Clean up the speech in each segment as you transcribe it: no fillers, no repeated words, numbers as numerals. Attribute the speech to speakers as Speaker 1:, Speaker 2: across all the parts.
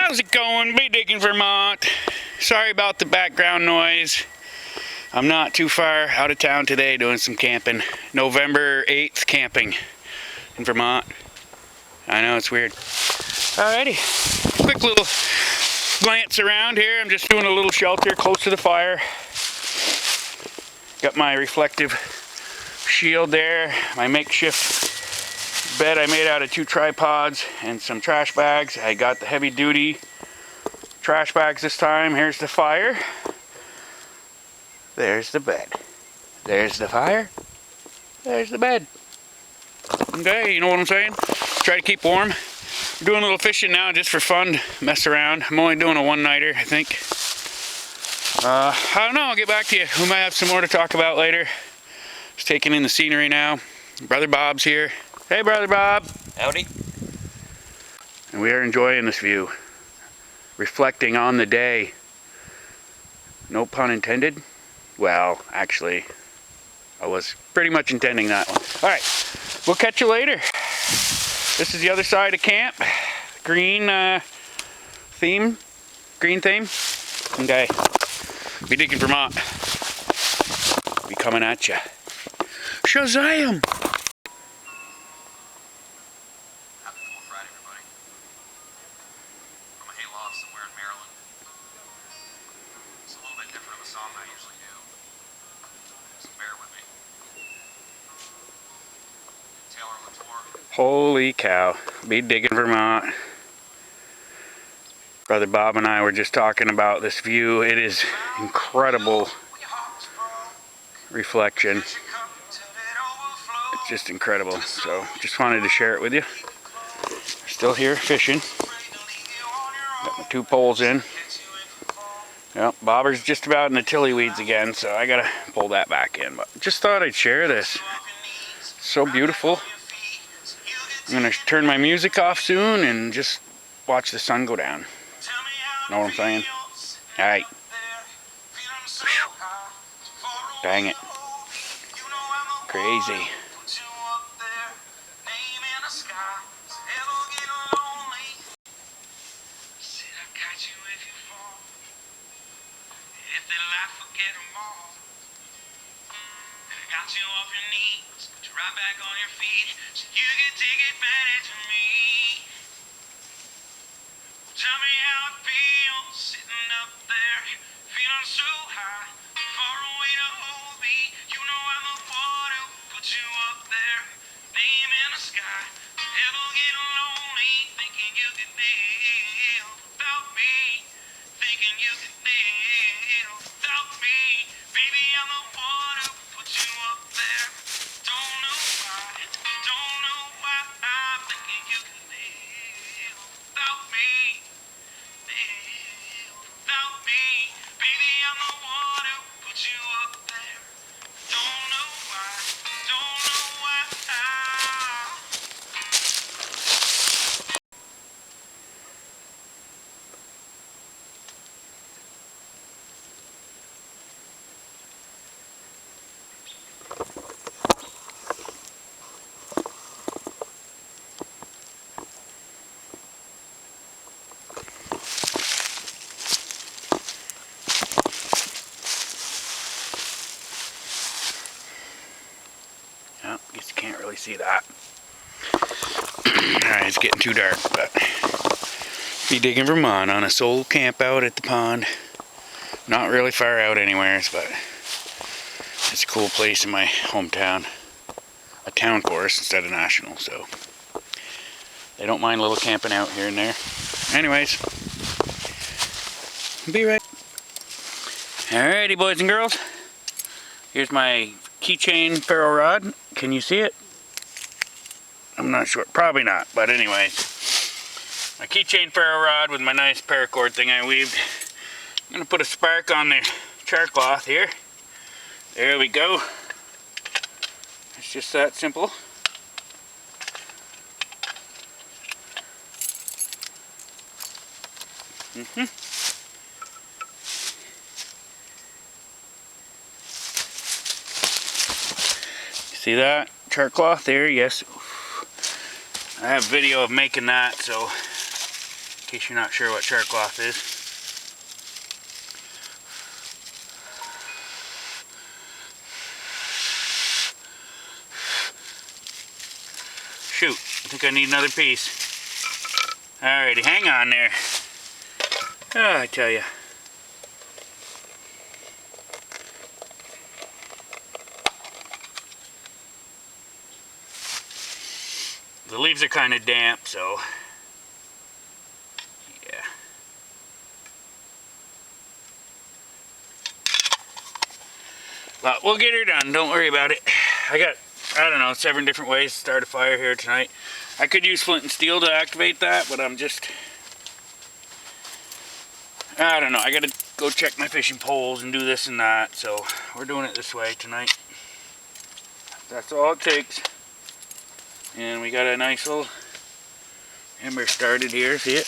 Speaker 1: How's it going? Be Digging, Vermont. Sorry about the background noise. I'm not too far out of town today doing some camping. November 8th camping in Vermont. I know it's weird. Alrighty, quick little glance around here. I'm just doing a little shelter close to the fire. Got my reflective shield there, my makeshift bed I made out of 2 tripods and some trash bags. I got the heavy duty trash bags this time. Here's the fire. There's the bed. There's the fire. There's the bed. Okay, you know what I'm saying? Try to keep warm. I'm doing a little fishing now just for fun, mess around. I'm only doing a one-nighter, I think. I don't know, I'll get back to you. We might have some more to talk about later. Just taking in the scenery now. Brother Bob's here. Hey, Brother Bob.
Speaker 2: Howdy.
Speaker 1: And we are enjoying this view. Reflecting on the day. No pun intended. Well, actually, I was pretty much intending that one. Alright, we'll catch you later. This is the other side of camp. Green theme. Green theme. Okay. Be Digging, Vermont. Be coming at ya. Shazam! Holy cow. Be Digging, Vermont. Brother Bob and I were just talking about this view. It is incredible reflection. It's just incredible. So just wanted to share it with you. Still here fishing. Got my 2 poles in. Yep, bobber's just about in the tilly weeds again, so I gotta pull that back in. But just thought I'd share this. It's so beautiful. I'm gonna turn my music off soon and just watch the sun go down. Know what I'm saying? Alright. Dang it. Crazy.
Speaker 3: Got you off your knees, put you right back on your feet, so you can take advantage of me. Tell me how it feels, sitting up there, feeling so high, far away to hold me. You know I'm the one who put you up there, name in the sky. Ever get lonely, thinking you could live without me, thinking you could live without me. Baby, I'm the one who put you up there. Don't know why, I'm thinking you could live without me, live without me. Baby, I'm the one who put you up there. Don't know why,
Speaker 1: Guess you can't really see that. Alright, it's getting too dark, but Be Digging, Vermont on a sole camp out at the pond. Not really far out anywhere, but it's a cool place in my hometown. A town course instead of national, so they don't mind a little camping out here and there. Anyways, be right. Alrighty, boys and girls. Here's my keychain ferro rod. Can you see it? I'm not sure. Probably not. But anyways, my keychain ferro rod with my nice paracord thing I weaved. I'm going to put a spark on the char cloth here. There we go. It's just that simple. See that char cloth there? Yes. I have video of making that, so case you're not sure what char cloth is. Shoot, I think I need another piece. Alrighty, hang on there. Oh, I tell you. The leaves are kind of damp, so yeah. But we'll get her done, don't worry about it. I don't know, 7 different ways to start a fire here tonight. I could use flint and steel to activate that, but I don't know, I gotta go check my fishing poles and do this and that, so we're doing it this way tonight. That's all it takes. And we got a nice little ember started here, see it?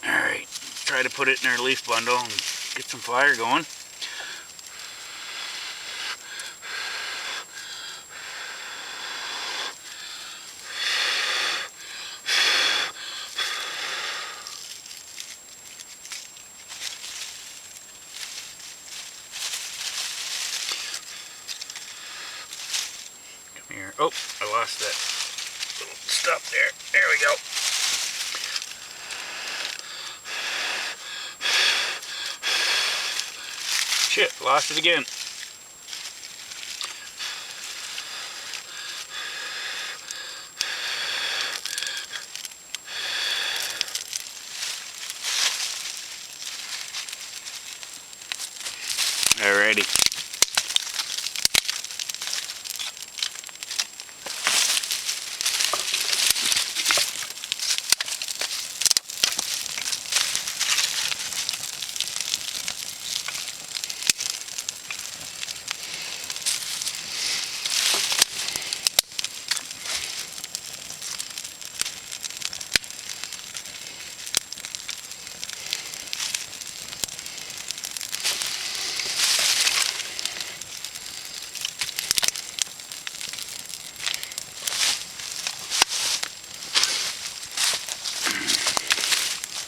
Speaker 1: Alright, try to put it in our leaf bundle and get some fire going. Here. Oh, I lost that little stuff there. There we go. Shit, lost it again. Alrighty.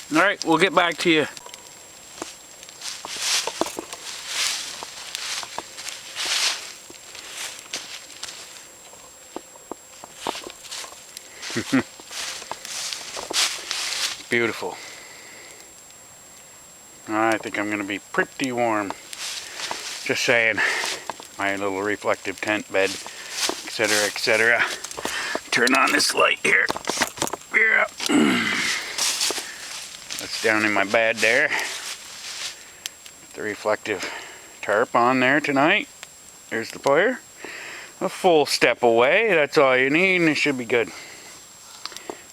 Speaker 1: Alright, we'll get back to you. Beautiful. I think I'm going to be pretty warm. Just saying. My little reflective tent bed, etc., etc. Turn on this light here. Yeah. That's down in my bed there. The reflective tarp on there tonight. There's the fire. A full step away. That's all you need, and it should be good.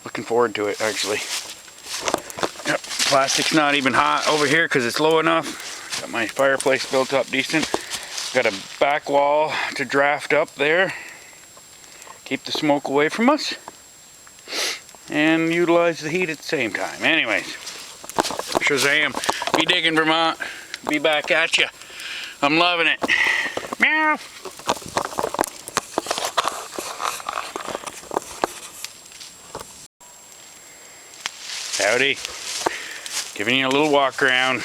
Speaker 1: Looking forward to it, actually. Yep, plastic's not even hot over here because it's low enough. Got my fireplace built up decent. Got a back wall to draft up there. Keep the smoke away from us. And utilize the heat at the same time. Anyways, Shazam. Be digging, Vermont. Be back at ya. I'm loving it. Meow. Howdy. Giving you a little walk around.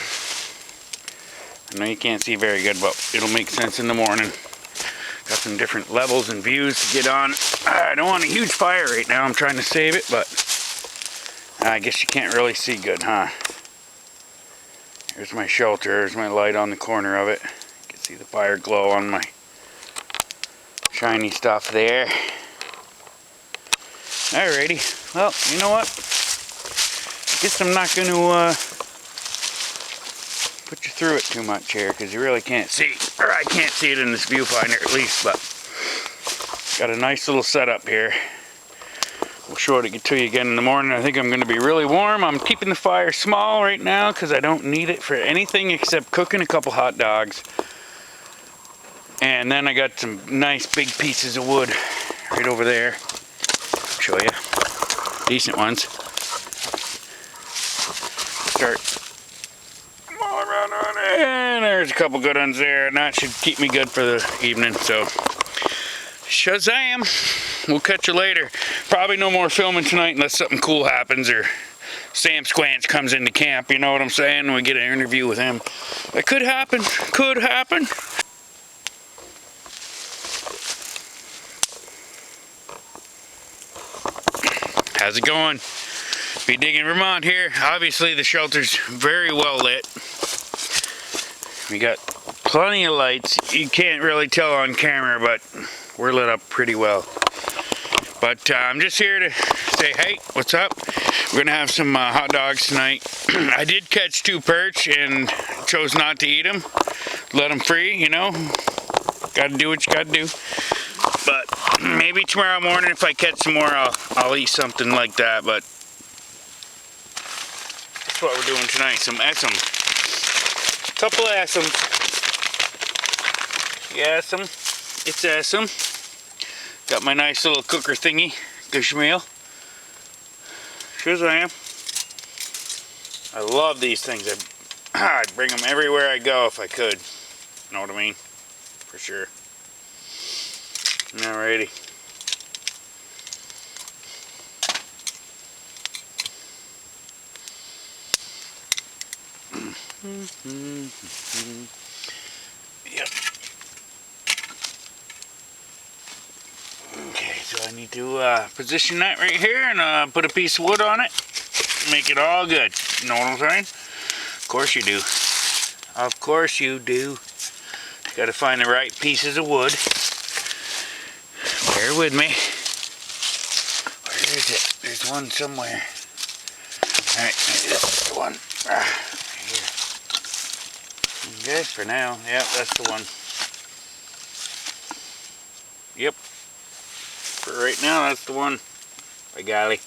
Speaker 1: I know you can't see very good, but it'll make sense in the morning. Got some different levels and views to get on. I don't want a huge fire right now. I'm trying to save it, but I guess you can't really see good, huh? Here's my shelter. There's my light on the corner of it. You can see the fire glow on my shiny stuff there. Alrighty. Well, you know what? Guess I'm not going to put you through it too much here because you really can't see. Or I can't see it in this viewfinder at least, but got a nice little setup here. We'll show it to you again in the morning. I think I'm going to be really warm. I'm keeping the fire small right now because I don't need it for anything except cooking a couple hot dogs. And then I got some nice big pieces of wood right over there. Show you. Decent ones. Start. Come on, run on it. And there's a couple good ones there. And that should keep me good for the evening. So Shazam! We'll catch you later. Probably no more filming tonight unless something cool happens or Sam Squanch comes into camp, you know what I'm saying? We get an interview with him. That could happen. Could happen. How's it going? Be Digging Vermont here. Obviously the shelter's very well lit. We got plenty of lights. You can't really tell on camera, but we're lit up pretty well. But I'm just here to say, hey, what's up? We're gonna have some hot dogs tonight. I did catch 2 perch and chose not to eat them. Let them free, you know. Gotta do what you gotta do. But maybe tomorrow morning if I catch some more, I'll eat something like that. But that's what we're doing tonight. Some Essam. Couple of Essam. Yeah, Essam. It's Essam. Got my nice little cooker thingy. Gishmael. Shazam. I love these things. I'd bring them everywhere I go if I could. Know what I mean? For sure. Alrighty. Yep. Okay, so I need to position that right here and put a piece of wood on it. Make it all good. You know what I'm saying? Of course you do. Of course you do. Got to find the right pieces of wood. Bear with me. Where is it? There's one somewhere. Alright, this is the one. Right here. Okay, for now. Yep, that's the one. Yep. For right now, that's the one. By golly.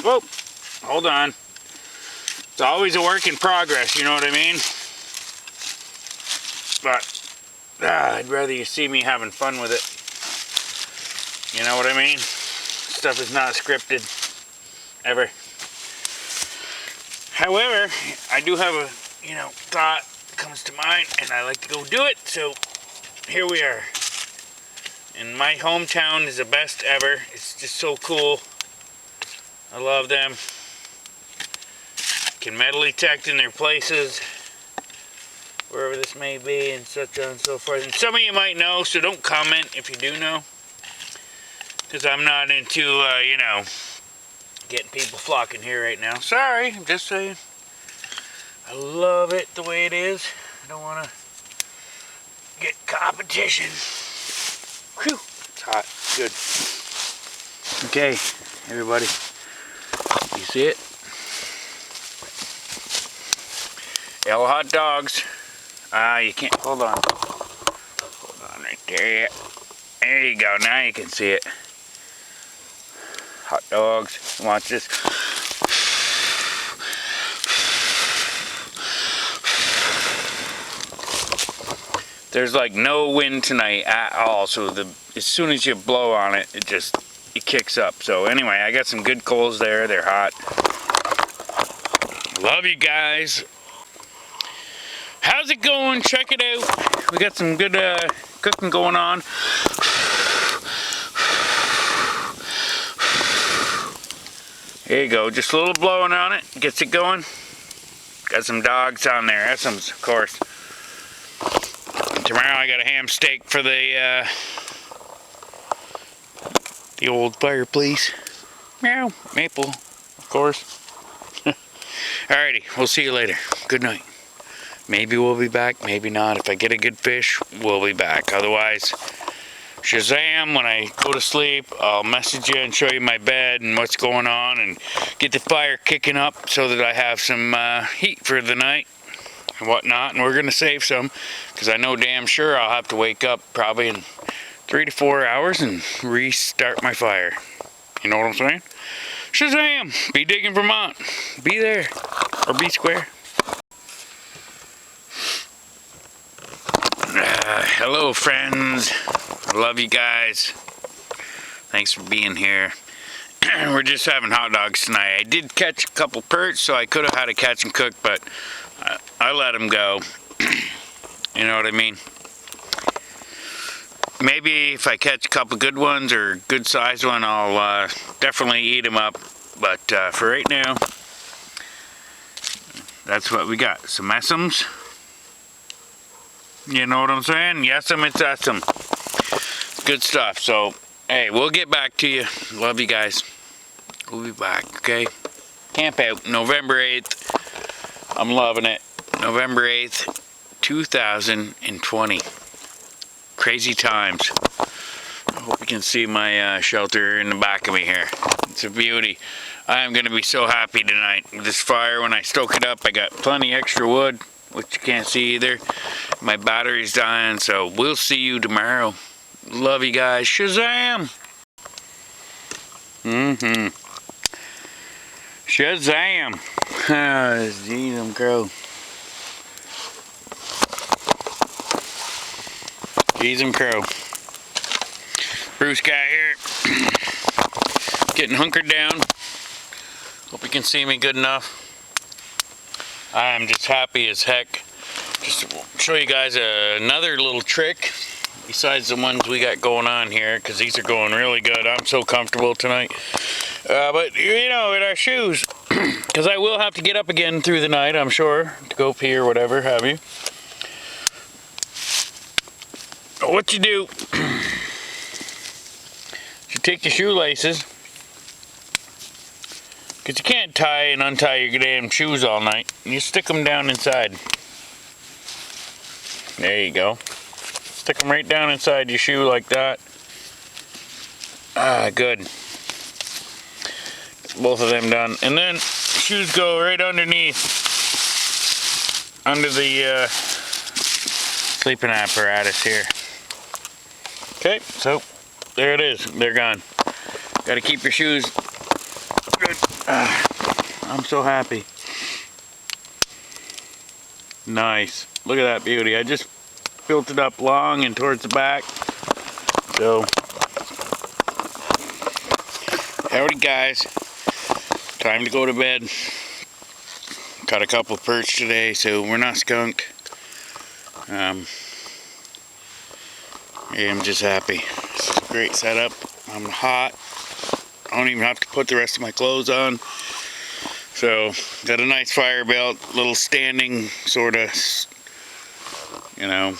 Speaker 1: Whoa. Hold on. It's always a work in progress, you know what I mean? But I'd rather you see me having fun with it. You know what I mean? Stuff is not scripted. Ever. However, I do have a, thought comes to mind and I like to go do it, so here we are. And my hometown is the best ever. It's just so cool. I love them. Can metal detect in their places, wherever this may be, and such on and so forth. And some of you might know, so don't comment if you do know, because I'm not into, getting people flocking here right now. Sorry, I'm just saying. I love it the way it is. I don't want to get competition. Whew, it's hot. Good. Okay, everybody. You see it? Yellow hot dogs. You can't, hold on. Hold on right there. There you go, now you can see it. Hot dogs. Watch this. There's like no wind tonight at all, so as soon as you blow on it, it kicks up. So anyway, I got some good coals there. They're hot. Love you guys. How's it going? Check it out. We got some good cooking going on. There you go. Just a little blowing on it. Gets it going. Got some dogs on there. Essams, of course. And tomorrow I got a ham steak for the old fireplace. Meow. Maple, of course. Alrighty. We'll see you later. Good night. Maybe we'll be back, maybe not. If I get a good fish, we'll be back. Otherwise, Shazam, when I go to sleep, I'll message you and show you my bed and what's going on and get the fire kicking up so that I have some heat for the night and whatnot. And we're going to save some because I know damn sure I'll have to wake up probably in 3 to 4 hours and restart my fire. You know what I'm saying? Shazam! Be Digging Vermont. Be there. Or be square. Hello friends, I love you guys. Thanks for being here. We're just having hot dogs tonight. I did catch a couple perch, so I could have had to catch and cook, but I let them go. You know what I mean? Maybe if I catch a couple good ones or good sized one, I'll definitely eat them up. But for right now, that's what we got. Some Essums. You know what I'm saying? Yes'em, it's Essem. Good stuff. So, hey, we'll get back to you. Love you guys. We'll be back, okay? Camp out, November 8th. I'm loving it. November 8th, 2020. Crazy times. I hope you can see my shelter in the back of me here. It's a beauty. I am going to be so happy tonight with this fire. When I stoke it up, I got plenty extra wood, which you can't see either. My battery's dying, so we'll see you tomorrow. Love you guys. Shazam! Shazam! Jeez, I'm crow. Jeez, I'm crow. Bruce guy here. Getting hunkered down. Hope you can see me good enough. I'm just happy as heck. Just to show you guys another little trick besides the ones we got going on here, because these are going really good. I'm so comfortable tonight. But you know, with our shoes, because I will have to get up again through the night, I'm sure, to go pee or whatever have you. What you do, you take your shoelaces, because you can't tie and untie your damn shoes all night. You stick them down inside. There you go. Stick them right down inside your shoe like that. Ah, good. Both of them done. And then shoes go right underneath, under the sleeping apparatus here. Okay, so there it is. They're gone. Got to keep your shoes good. I'm so happy. Nice. Look at that beauty. I just built it up long and towards the back. So, howdy guys. Time to go to bed. Caught a couple perch today, so we're not skunked. I'm just happy. This is a great setup. I'm hot. I don't even have to put the rest of my clothes on. So, got a nice fire belt, little standing sort of, you know,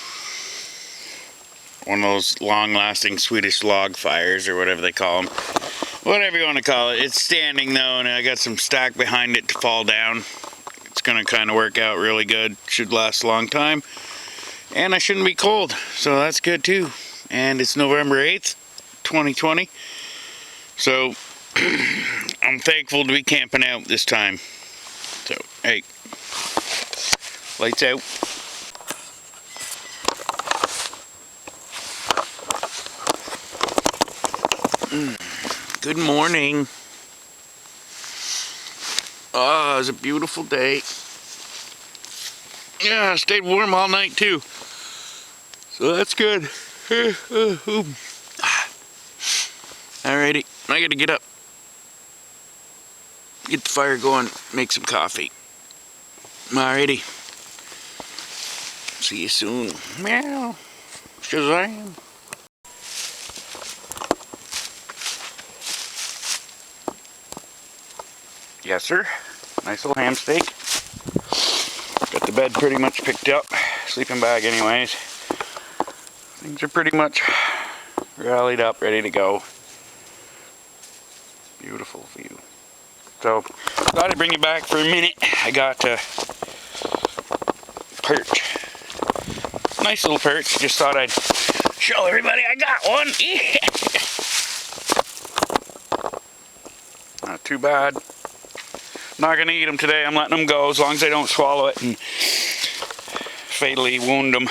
Speaker 1: one of those long-lasting Swedish log fires or whatever they call them. Whatever you want to call it. It's standing though, and I got some stack behind it to fall down. It's going to kind of work out really good. Should last a long time. And I shouldn't be cold, so that's good too. And it's November 8th, 2020. So, I'm thankful to be camping out this time. So, hey, lights out. Good morning. Oh, it was a beautiful day. Yeah, it stayed warm all night too. So that's good. Alrighty, I gotta get up. Get the fire going, make some coffee. Alrighty. See you soon. Meow. Shazam. Yes, sir. Nice little ham steak. Got the bed pretty much picked up. Sleeping bag anyways. Things are pretty much rallied up, ready to go. Beautiful view. So, thought I'd bring you back for a minute. I got perch. Nice little perch. Just thought I'd show everybody I got one. Not too bad. Not gonna eat them today. I'm letting them go as long as I don't swallow it and fatally wound them.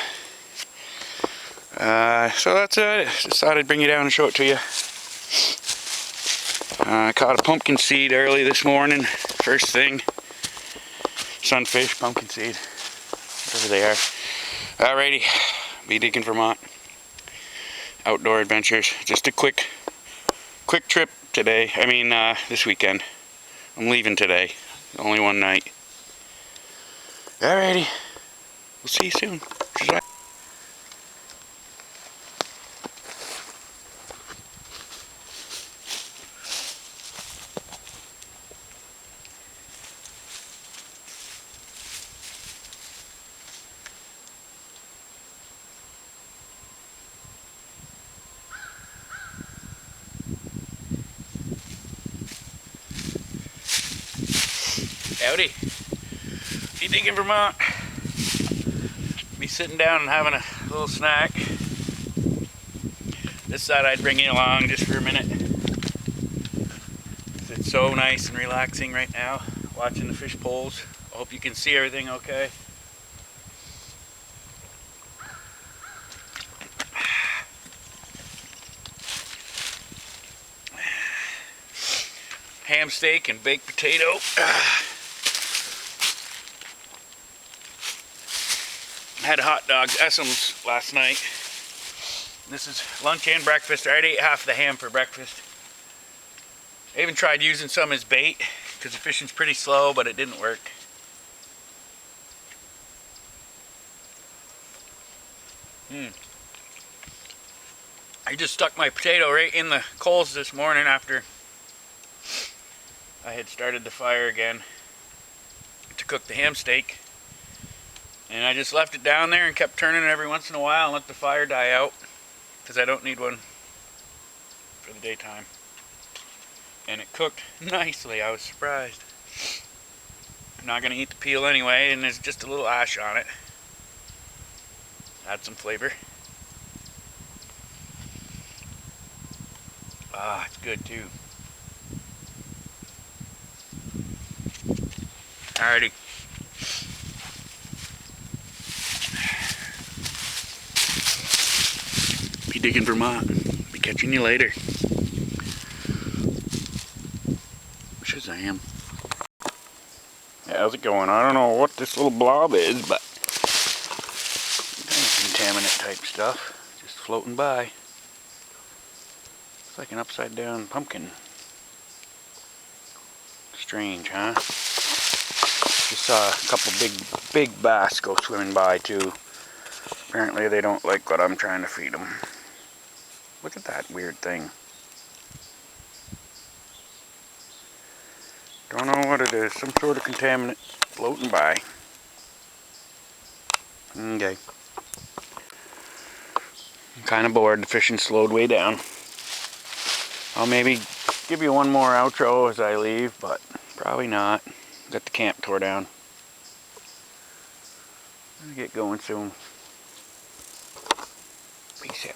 Speaker 1: So that's it. Just thought I'd bring you down and show it to you. I caught a pumpkin seed early this morning. First thing. Sunfish, pumpkin seed. Whatever they are. Alrighty. Be digging Vermont. Outdoor adventures. Just a quick trip today. I mean, this weekend. I'm leaving today. Only one night. Alrighty. We'll see you soon. Howdy. Be digging Vermont. Be sitting down and having a little snack. This side I'd bring you along just for a minute. It's so nice and relaxing right now, watching the fish poles. I hope you can see everything okay. Ham steak and baked potato. Had hot dogs, Essam's last night. This is lunch and breakfast. I already ate half the ham for breakfast. I even tried using some as bait because the fishing's pretty slow, but it didn't work. I just stuck my potato right in the coals this morning after I had started the fire again to cook the ham steak. And I just left it down there and kept turning it every once in a while and let the fire die out because I don't need one for the daytime. And it cooked nicely. I was surprised. I'm not going to eat the peel anyway, and there's just a little ash on it. Add some flavor. Ah, it's good too. Alrighty. Be digging Vermont. Be catching you later. Shazam. Yeah, how's it going? I don't know what this little blob is, but kind of contaminant type stuff. Just floating by. It's like an upside down pumpkin. Strange, huh? Just saw a couple big bass go swimming by too. Apparently they don't like what I'm trying to feed them. Look at that weird thing. Don't know what it is. Some sort of contaminant floating by. Okay. I'm kind of bored. The fishing slowed way down. I'll maybe give you one more outro as I leave, but probably not. Got the camp tore down. I'll get going soon. Peace out.